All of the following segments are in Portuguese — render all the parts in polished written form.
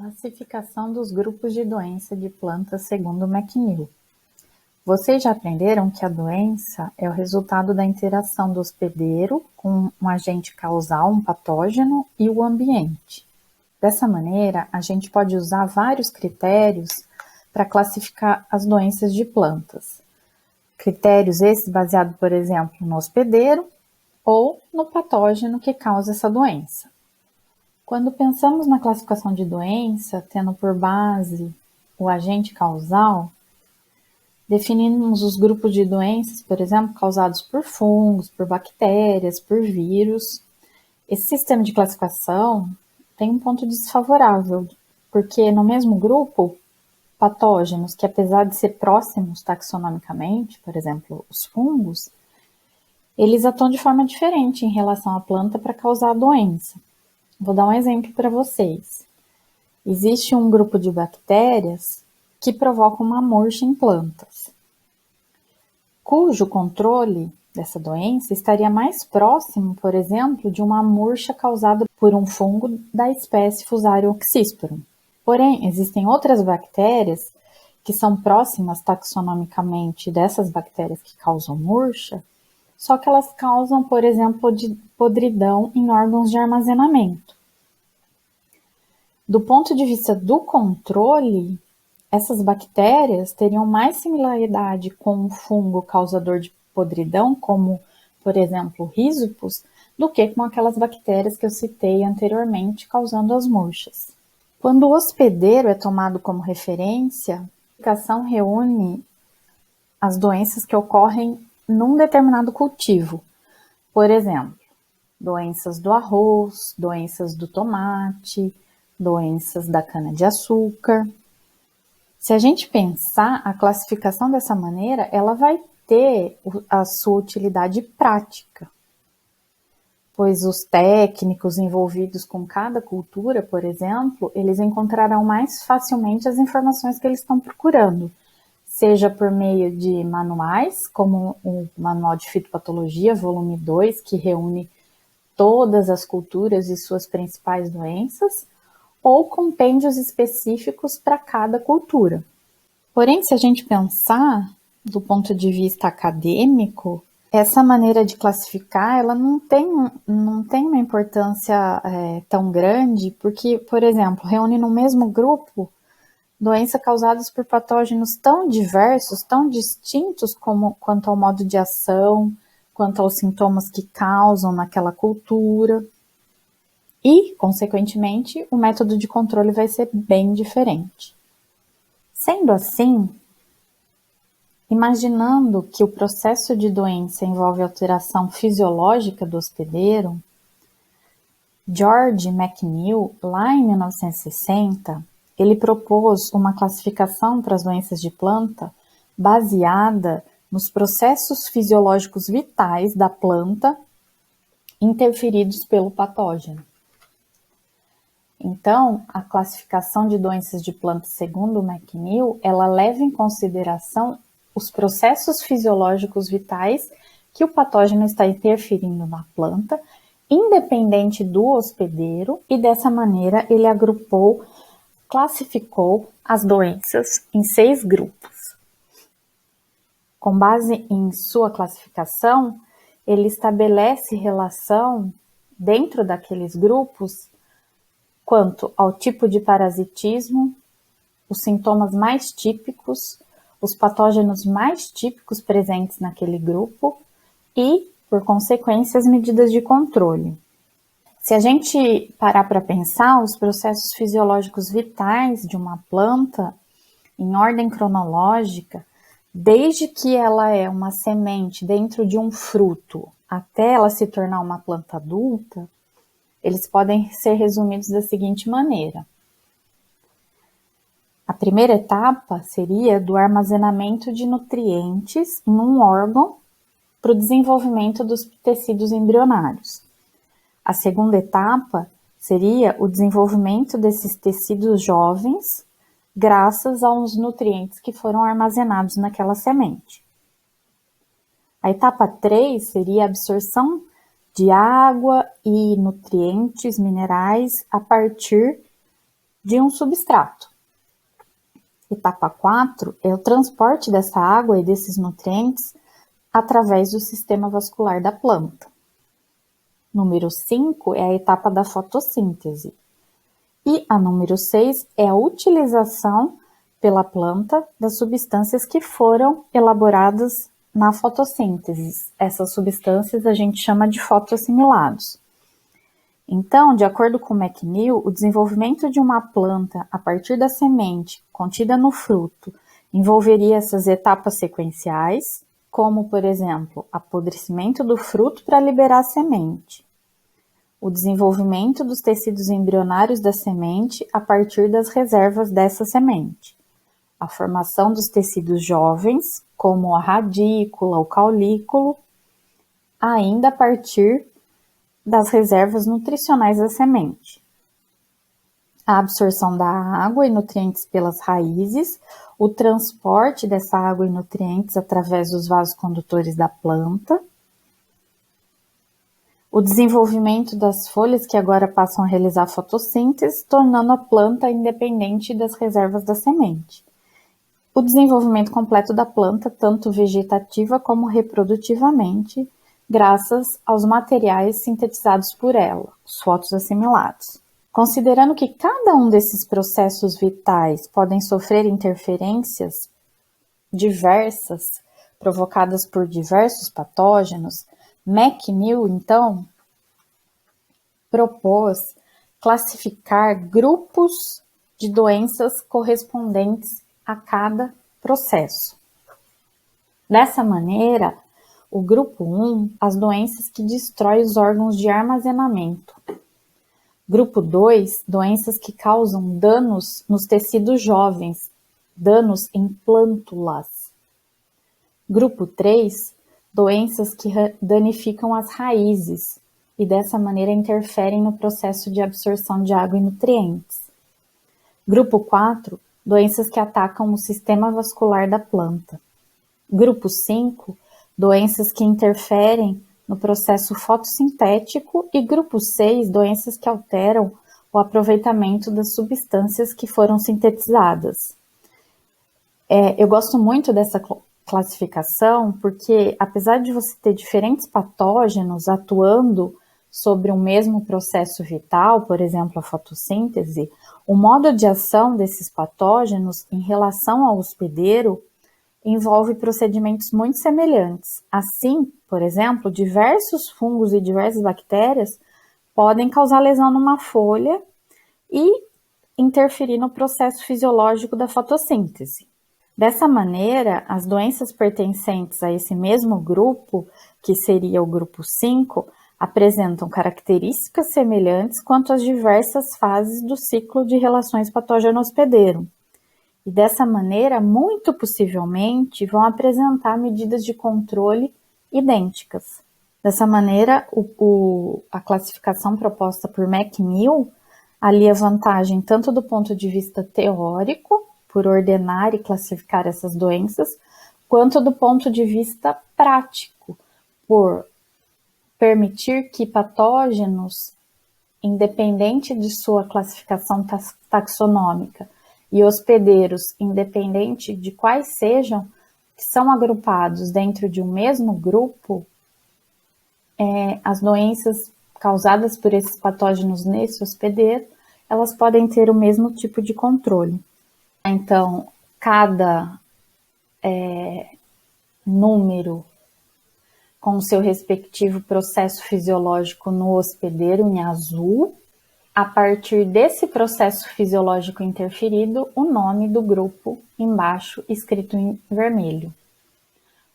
Classificação dos grupos de doença de plantas segundo McNeil. Vocês já aprenderam que a doença é o resultado da interação do hospedeiro com um agente causal, um patógeno, e o ambiente. Dessa maneira, a gente pode usar vários critérios para classificar as doenças de plantas. Critérios esses baseados, por exemplo, no hospedeiro ou no patógeno que causa essa doença. Quando pensamos na classificação de doença, tendo por base o agente causal, definimos os grupos de doenças, por exemplo, causados por fungos, por bactérias, por vírus. Esse sistema de classificação tem um ponto desfavorável, porque no mesmo grupo, patógenos que, apesar de ser próximos taxonomicamente, por exemplo, os fungos, eles atuam de forma diferente em relação à planta para causar a doença. Vou dar um exemplo para vocês. Existe um grupo de bactérias que provoca uma murcha em plantas, cujo controle dessa doença estaria mais próximo, por exemplo, de uma murcha causada por um fungo da espécie Fusarium oxysporum. Porém, existem outras bactérias que são próximas taxonomicamente dessas bactérias que causam murcha, só que elas causam, por exemplo, de podridão em órgãos de armazenamento. Do ponto de vista do controle, essas bactérias teriam mais similaridade com um fungo causador de podridão, como, por exemplo, Rhizopus, do que com aquelas bactérias que eu citei anteriormente, causando as murchas. Quando o hospedeiro é tomado como referência, a classificação reúne as doenças que ocorrem num determinado cultivo. Por exemplo, doenças do arroz, doenças do tomate, doenças da cana-de-açúcar. Se a gente pensar a classificação dessa maneira, ela vai ter a sua utilidade prática, pois os técnicos envolvidos com cada cultura, por exemplo, eles encontrarão mais facilmente as informações que eles estão procurando, seja por meio de manuais, como o Manual de Fitopatologia, volume 2, que reúne todas as culturas e suas principais doenças, ou compêndios específicos para cada cultura. Porém, se a gente pensar do ponto de vista acadêmico, essa maneira de classificar, ela não tem uma importância tão grande, porque, por exemplo, reúne no mesmo grupo doenças causadas por patógenos tão diversos, tão distintos quanto ao modo de ação, quanto aos sintomas que causam naquela cultura. E, consequentemente, o método de controle vai ser bem diferente. Sendo assim, imaginando que o processo de doença envolve alteração fisiológica do hospedeiro, George McNeil, lá em 1960, ele propôs uma classificação para as doenças de planta baseada nos processos fisiológicos vitais da planta interferidos pelo patógeno. Então, a classificação de doenças de planta segundo McNeil, ela leva em consideração os processos fisiológicos vitais que o patógeno está interferindo na planta, independente do hospedeiro, e dessa maneira ele classificou as doenças em 6 grupos. Com base em sua classificação, ele estabelece relação dentro daqueles grupos quanto ao tipo de parasitismo, os sintomas mais típicos, os patógenos mais típicos presentes naquele grupo e, por consequência, as medidas de controle. Se a gente parar para pensar, os processos fisiológicos vitais de uma planta, em ordem cronológica, desde que ela é uma semente dentro de um fruto até ela se tornar uma planta adulta, eles podem ser resumidos da seguinte maneira. A primeira etapa seria do armazenamento de nutrientes em um órgão para o desenvolvimento dos tecidos embrionários. A segunda etapa seria o desenvolvimento desses tecidos jovens graças aos nutrientes que foram armazenados naquela semente. A etapa 3 seria a absorção de água e nutrientes minerais a partir de um substrato. Etapa 4 é o transporte dessa água e desses nutrientes através do sistema vascular da planta. Número 5 é a etapa da fotossíntese. E a número 6 é a utilização pela planta das substâncias que foram elaboradas na fotossíntese. Essas substâncias a gente chama de fotoassimilados. Então, de acordo com McNeil, o desenvolvimento de uma planta a partir da semente contida no fruto envolveria essas etapas sequenciais, como, por exemplo, apodrecimento do fruto para liberar a semente, o desenvolvimento dos tecidos embrionários da semente a partir das reservas dessa semente, a formação dos tecidos jovens, como a radícula, o caulículo, ainda a partir das reservas nutricionais da semente, a absorção da água e nutrientes pelas raízes, o transporte dessa água e nutrientes através dos vasos condutores da planta, o desenvolvimento das folhas que agora passam a realizar fotossíntese, tornando a planta independente das reservas da semente, o desenvolvimento completo da planta, tanto vegetativa como reprodutivamente, graças aos materiais sintetizados por ela, os fotoassimilados. Considerando que cada um desses processos vitais podem sofrer interferências diversas provocadas por diversos patógenos, McNeil, então, propôs classificar grupos de doenças correspondentes a cada processo. Dessa maneira, o grupo 1, as doenças que destroem os órgãos de armazenamento. Grupo 2, doenças que causam danos nos tecidos jovens, danos em plântulas. Grupo 3, doenças que danificam as raízes e dessa maneira interferem no processo de absorção de água e nutrientes. Grupo 4, doenças que atacam o sistema vascular da planta. Grupo 5, doenças que interferem no processo fotossintético, e grupo 6, doenças que alteram o aproveitamento das substâncias que foram sintetizadas. Eu gosto muito dessa classificação porque, apesar de você ter diferentes patógenos atuando sobre o mesmo processo vital, por exemplo, a fotossíntese, o modo de ação desses patógenos em relação ao hospedeiro envolve procedimentos muito semelhantes. Assim, por exemplo, diversos fungos e diversas bactérias podem causar lesão numa folha e interferir no processo fisiológico da fotossíntese. Dessa maneira, as doenças pertencentes a esse mesmo grupo, que seria o grupo 5, apresentam características semelhantes quanto às diversas fases do ciclo de relações patógeno-hospedeiro. E dessa maneira, muito possivelmente, vão apresentar medidas de controle idênticas. Dessa maneira, a classificação proposta por McNeil alia vantagem tanto do ponto de vista teórico, por ordenar e classificar essas doenças, quanto do ponto de vista prático, por permitir que patógenos, independente de sua classificação taxonômica, e hospedeiros, independente de quais sejam, que são agrupados dentro de um mesmo grupo, as doenças causadas por esses patógenos nesse hospedeiro, elas podem ter o mesmo tipo de controle. Então, cada número com o seu respectivo processo fisiológico no hospedeiro em azul, a partir desse processo fisiológico interferido, o nome do grupo embaixo escrito em vermelho.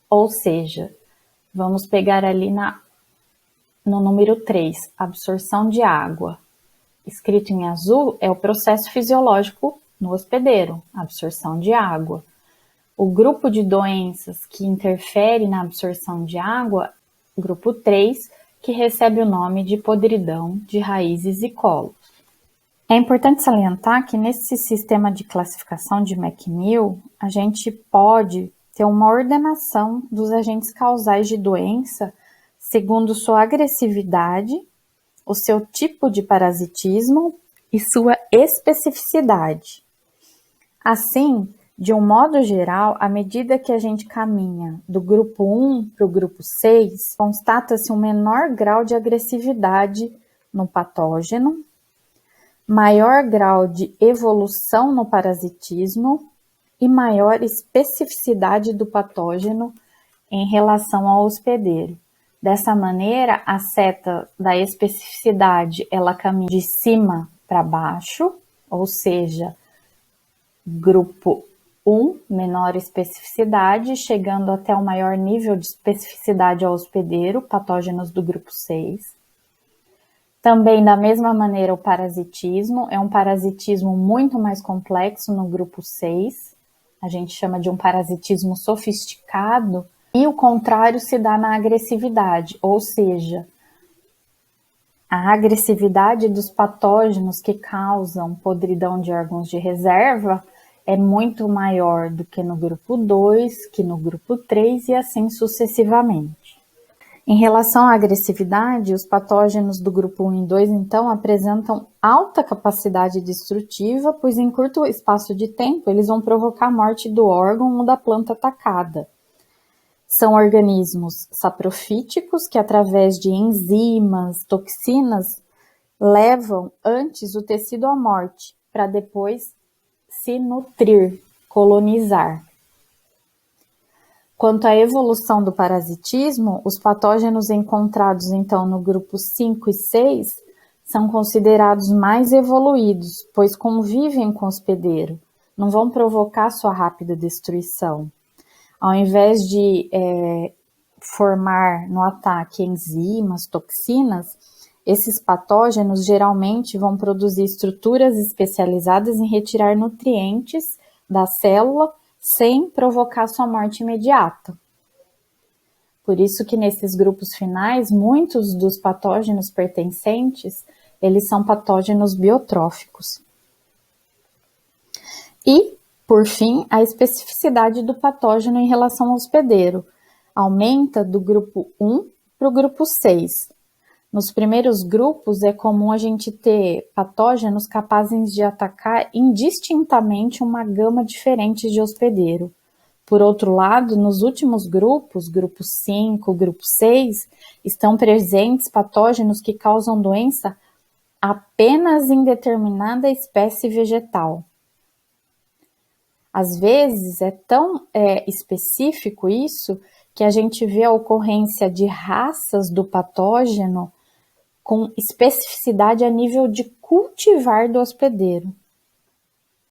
Ou seja, vamos pegar ali no número 3, absorção de água. Escrito em azul é o processo fisiológico no hospedeiro, absorção de água. O grupo de doenças que interfere na absorção de água, grupo 3, que recebe o nome de podridão de raízes e colos. É importante salientar que nesse sistema de classificação de McNeil, a gente pode ter uma ordenação dos agentes causais de doença segundo sua agressividade, o seu tipo de parasitismo e sua especificidade. Assim, de um modo geral, à medida que a gente caminha do grupo 1 para o grupo 6, constata-se um menor grau de agressividade no patógeno, maior grau de evolução no parasitismo e maior especificidade do patógeno em relação ao hospedeiro. Dessa maneira, a seta da especificidade ela caminha de cima para baixo, ou seja, grupo 1, menor especificidade, chegando até o maior nível de especificidade ao hospedeiro, patógenos do grupo 6. Também, da mesma maneira, o parasitismo é um parasitismo muito mais complexo no grupo 6. A gente chama de um parasitismo sofisticado. E o contrário se dá na agressividade, ou seja, a agressividade dos patógenos que causam podridão de órgãos de reserva é muito maior do que no grupo 2, que no grupo 3 e assim sucessivamente. Em relação à agressividade, os patógenos do grupo 1 e 2, então, apresentam alta capacidade destrutiva, pois em curto espaço de tempo eles vão provocar a morte do órgão ou da planta atacada. São organismos saprofíticos que, através de enzimas, toxinas, levam antes o tecido à morte, para depois se nutrir, colonizar. Quanto à evolução do parasitismo, os patógenos encontrados então no grupo 5 e 6 são considerados mais evoluídos, pois convivem com o hospedeiro, não vão provocar sua rápida destruição. Ao invés de formar no ataque enzimas, toxinas, esses patógenos geralmente vão produzir estruturas especializadas em retirar nutrientes da célula sem provocar sua morte imediata. Por isso que nesses grupos finais, muitos dos patógenos pertencentes, eles são patógenos biotróficos. E, por fim, a especificidade do patógeno em relação ao hospedeiro aumenta do grupo 1 para o grupo 6. Nos primeiros grupos, é comum a gente ter patógenos capazes de atacar indistintamente uma gama diferente de hospedeiro. Por outro lado, nos últimos grupos, grupo 5, grupo 6, estão presentes patógenos que causam doença apenas em determinada espécie vegetal. Às vezes, é tão específico isso que a gente vê a ocorrência de raças do patógeno com especificidade a nível de cultivar do hospedeiro.